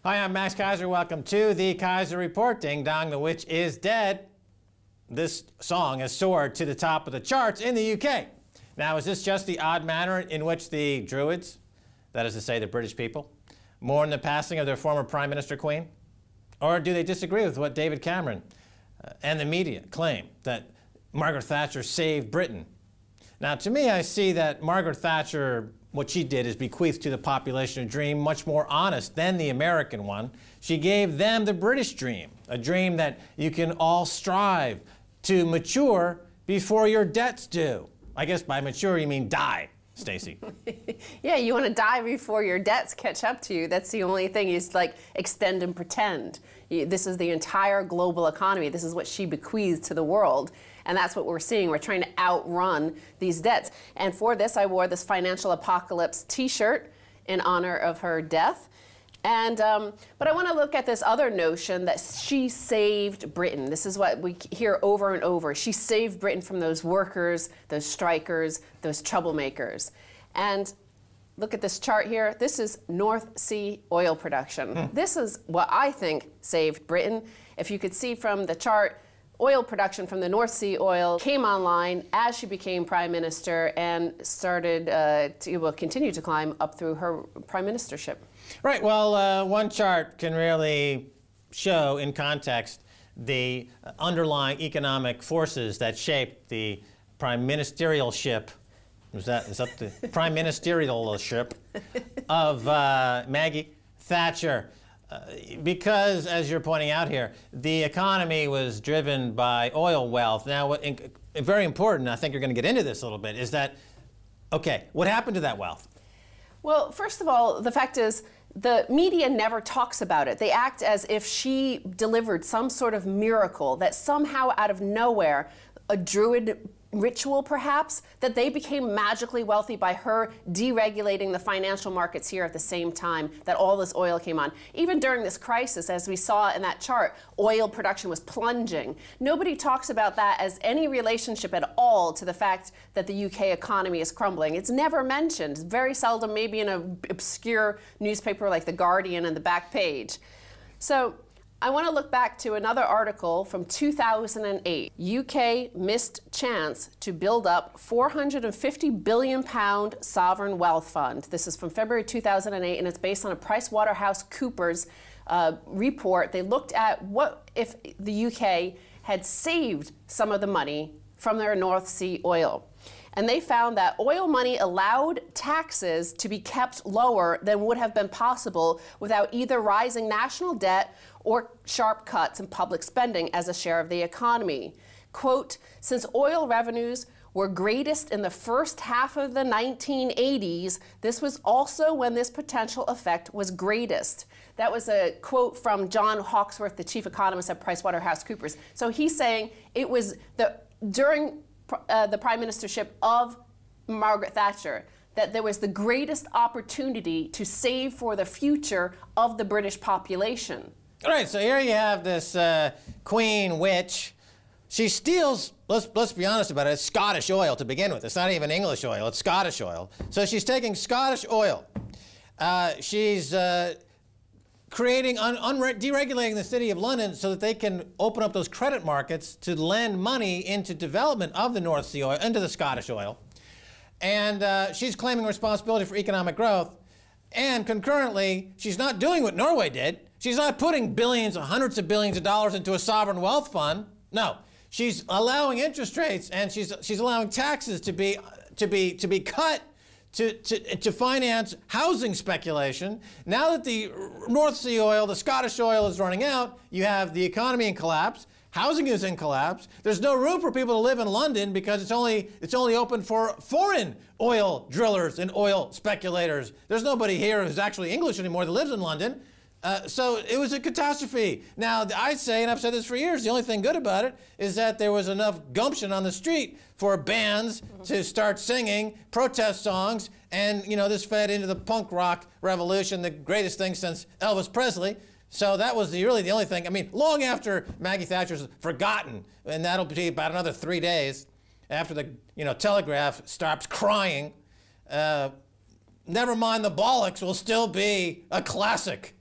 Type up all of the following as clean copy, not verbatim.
Hi, I'm Max Kaiser. Welcome to the Kaiser Report. Ding dong, the witch is dead. This song has soared to the top of the charts in the UK. Now, is this just the odd manner in which the Druids, that is to say the British people, mourn the passing of their former Prime Minister Queen? Or do they disagree with what David Cameron and the media claim, that Margaret Thatcher saved Britain? Now, to me, I see that Margaret Thatcher, what she did is bequeath to the population a dream much more honest than the American one. She gave them the British dream, a dream that you can all strive to mature before your debt's due. I guess by mature you mean die, Stacey. Yeah, you want to die before your debts catch up to you. That's the only thing, is like extend and pretend. This is the entire global economy. This is what she bequeathed to the world. And that's what we're seeing. We're trying to outrun these debts. And for this, I wore this Financial Apocalypse t-shirt in honor of her death. And, but I want to look at this other notion that she saved Britain. This is what we hear over and over. She saved Britain from those workers, those strikers, those troublemakers. And look at this chart here. This is North Sea oil production. This is what I think saved Britain. If you could see from the chart, oil production from the North Sea oil came online as she became Prime Minister and started to continue to climb up through her Prime Ministership. Right, well, one chart can really show in context the underlying economic forces that shaped the Prime Ministerialship. Is that the Prime Ministerialship of Maggie Thatcher? Because, as you're pointing out here, the economy was driven by oil wealth. Now, very important, I think you're going to get into this a little bit, is that, okay, what happened to that wealth? Well, first of all, the fact is, the media never talks about it. They act as if she delivered some sort of miracle, that somehow out of nowhere, a Druid ritual perhaps, that they became magically wealthy by her deregulating the financial markets here at the same time that all this oil came on. Even during this crisis, as we saw in that chart, oil production was plunging. Nobody talks about that as any relationship at all to the fact that the UK economy is crumbling. It's never mentioned. Very seldom, maybe in an obscure newspaper like The Guardian on the back page. So I want to look back to another article from 2008. UK missed chance to build up £450 billion sovereign wealth fund. This is from February 2008, and it's based on a PricewaterhouseCoopers report. They looked at what if the UK had saved some of the money from their North Sea oil. And they found that oil money allowed taxes to be kept lower than would have been possible without either rising national debt or sharp cuts in public spending as a share of the economy. Quote, since oil revenues were greatest in the first half of the 1980s, this was also when this potential effect was greatest. That was a quote from John Hawksworth, the chief economist at PricewaterhouseCoopers. So he's saying it was during the prime ministership of Margaret Thatcher that there was the greatest opportunity to save for the future of the British population. All right, so here you have this queen witch. She steals, let's be honest about it, it's Scottish oil to begin with. It's not even English oil, it's Scottish oil. So she's taking Scottish oil. She's creating, deregulating the city of London so that they can open up those credit markets to lend money into development of the North Sea oil, into the Scottish oil. And she's claiming responsibility for economic growth. And concurrently, she's not doing what Norway did. She's not putting billions or hundreds of billions of dollars into a sovereign wealth fund. No, she's allowing interest rates and she's allowing taxes to be cut to finance housing speculation. Now that the North Sea oil, the Scottish oil is running out, you have the economy in collapse, housing is in collapse, there's no room for people to live in London because it's only open for foreign oil drillers and oil speculators. There's nobody here who's actually English anymore that lives in London. So it was a catastrophe. Now, I say, and I've said this for years, the only thing good about it is that there was enough gumption on the street for bands to start singing protest songs, and, you know, this fed into the punk rock revolution, the greatest thing since Elvis Presley. So that was really the only thing. I mean, long after Maggie Thatcher's forgotten, and that'll be about another 3 days after the, Telegraph stops crying, Never Mind the Bollocks will still be a classic.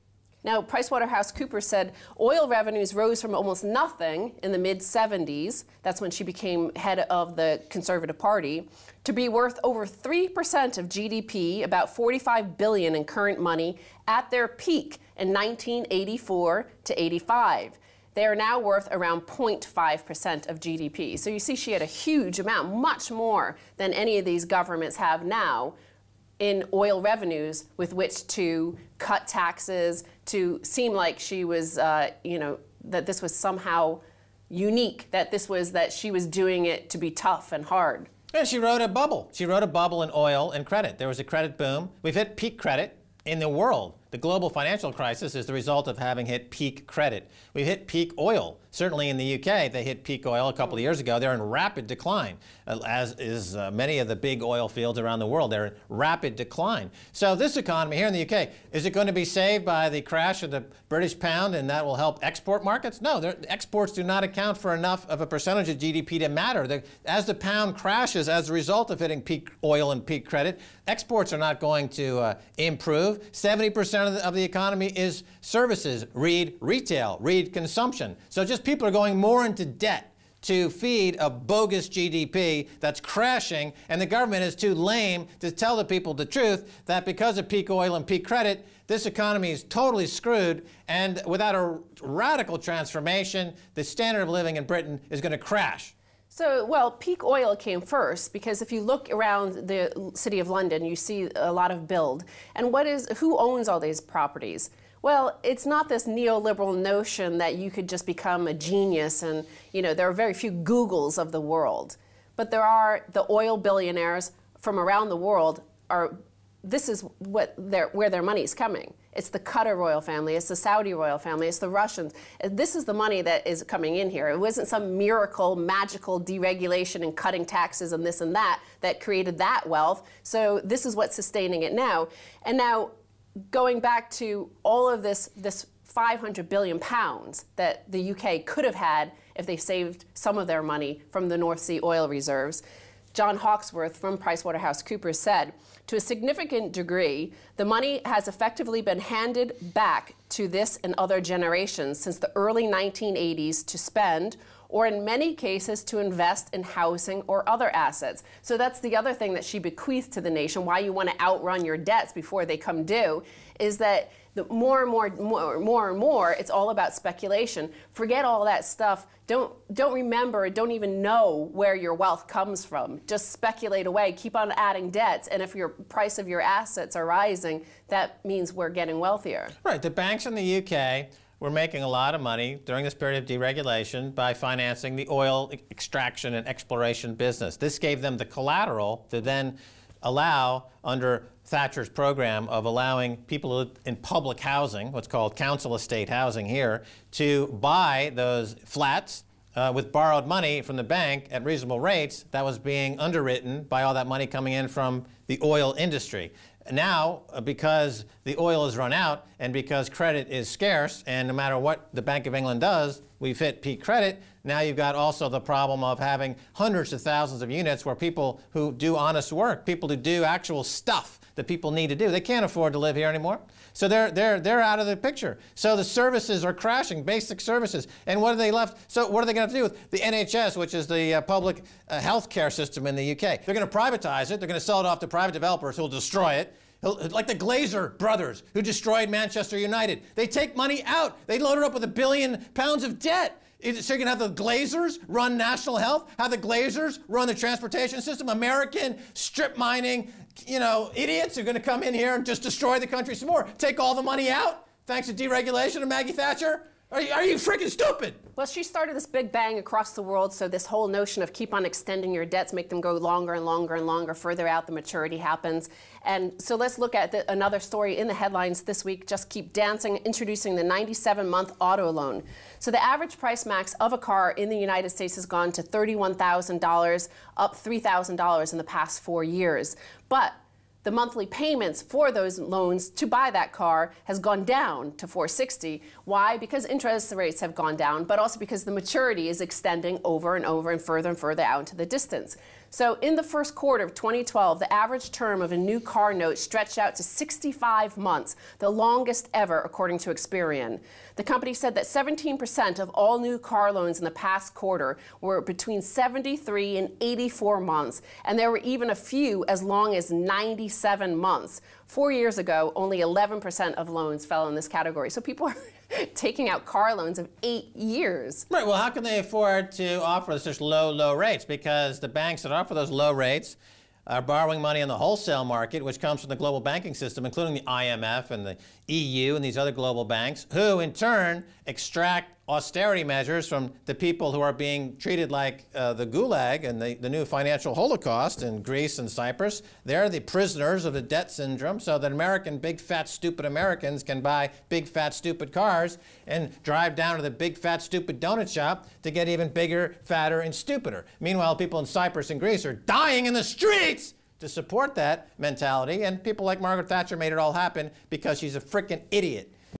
Now, PricewaterhouseCoopers said oil revenues rose from almost nothing in the mid-70s, that's when she became head of the Conservative Party, to be worth over 3% of GDP, about $45 billion in current money, at their peak in 1984 to 85. They are now worth around 0.5% of GDP. So you see she had a huge amount, much more than any of these governments have now, in oil revenues with which to cut taxes, to seem like she was, you know, that this was somehow unique, that she was doing it to be tough and hard. And she rode a bubble. She rode a bubble in oil and credit. There was a credit boom. We've hit peak credit in the world. The global financial crisis is the result of having hit peak credit. We've hit peak oil. Certainly in the UK, they hit peak oil a couple of years ago. They're in rapid decline, as is many of the big oil fields around the world. They're in rapid decline. So this economy here in the UK, is it going to be saved by the crash of the British pound and that will help export markets? No, exports do not account for enough of a percentage of GDP to matter. As the pound crashes as a result of hitting peak oil and peak credit, exports are not going to improve. 70% of the economy is services, read retail, read consumption. So just people are going more into debt to feed a bogus GDP that's crashing, and the government is too lame to tell the people the truth that because of peak oil and peak credit, this economy is totally screwed, and without a radical transformation, the standard of living in Britain is going to crash. So, well, peak oil came first, because if you look around the city of London, you see a lot of build. And who owns all these properties? Well, it's not this neoliberal notion that you could just become a genius and, you know, there are very few Googles of the world. But there are the oil billionaires from around the world this is where their money's coming. It's the Qatar royal family, it's the Saudi royal family, it's the Russians. This is the money that is coming in here. It wasn't some miracle, magical deregulation and cutting taxes and this and that created that wealth. So this is what's sustaining it now. And now, going back to all of this 500 billion pounds that the UK could have had if they saved some of their money from the North Sea oil reserves, John Hawksworth from PricewaterhouseCoopers said, to a significant degree, the money has effectively been handed back to this and other generations since the early 1980s to spend, or in many cases to invest in housing or other assets. So that's the other thing that she bequeathed to the nation, why you want to outrun your debts before they come due, is that the more and more, it's all about speculation. Forget all that stuff. Don't remember, don't even know where your wealth comes from. Just speculate away, keep on adding debts, and if your price of your assets are rising, that means we're getting wealthier. Right, the banks in the UK were making a lot of money during this period of deregulation by financing the oil extraction and exploration business. This gave them the collateral to then allow, under Thatcher's program of allowing people in public housing, what's called council estate housing here, to buy those flats with borrowed money from the bank at reasonable rates that was being underwritten by all that money coming in from the oil industry. Now, because the oil has run out and because credit is scarce, and no matter what the Bank of England does, we've hit peak credit, now you've got also the problem of having hundreds of thousands of units where people who do honest work, people who do actual stuff that people need to do, they can't afford to live here anymore. So they're out of the picture. So the services are crashing, basic services. And what are they left? So what are they going to do with the NHS, which is the public health care system in the UK? They're going to privatize it. They're going to sell it off to private developers who will destroy it. Like the Glazer brothers who destroyed Manchester United. They take money out. They load it up with £1 billion of debt. So you're going to have the Glazers run national health, have the Glazers run the transportation system, American strip mining, you know, idiots are going to come in here and just destroy the country some more. Take all the money out thanks to deregulation of Maggie Thatcher. Are you freaking stupid? Well, she started this big bang across the world, so this whole notion of keep on extending your debts, make them go longer and longer and longer, further out the maturity happens. And so let's look at another story in the headlines this week, Just Keep Dancing, introducing the 97-month auto loan. So the average price max of a car in the United States has gone to $31,000, up $3,000 in the past 4 years. But the monthly payments for those loans to buy that car has gone down to $460. Why? Because interest rates have gone down, but also because the maturity is extending over and over and further out into the distance. So in the first quarter of 2012, the average term of a new car note stretched out to 65 months, the longest ever, according to Experian. The company said that 17% of all new car loans in the past quarter were between 73 and 84 months, and there were even a few as long as 97 months. 4 years ago, only 11% of loans fell in this category. So people are taking out car loans of 8 years. Right, well, how can they afford to offer such low rates? Because the banks that offer those low rates are borrowing money in the wholesale market, which comes from the global banking system, including the IMF and the EU and these other global banks, who in turn extract austerity measures from the people who are being treated like the Gulag and the new financial holocaust in Greece and Cyprus. They're the prisoners of the debt syndrome, so that American, big, fat, stupid Americans can buy big, fat, stupid cars and drive down to the big, fat, stupid donut shop to get even bigger, fatter, and stupider. Meanwhile, people in Cyprus and Greece are dying in the streets to support that mentality, and people like Margaret Thatcher made it all happen because she's a frickin' idiot.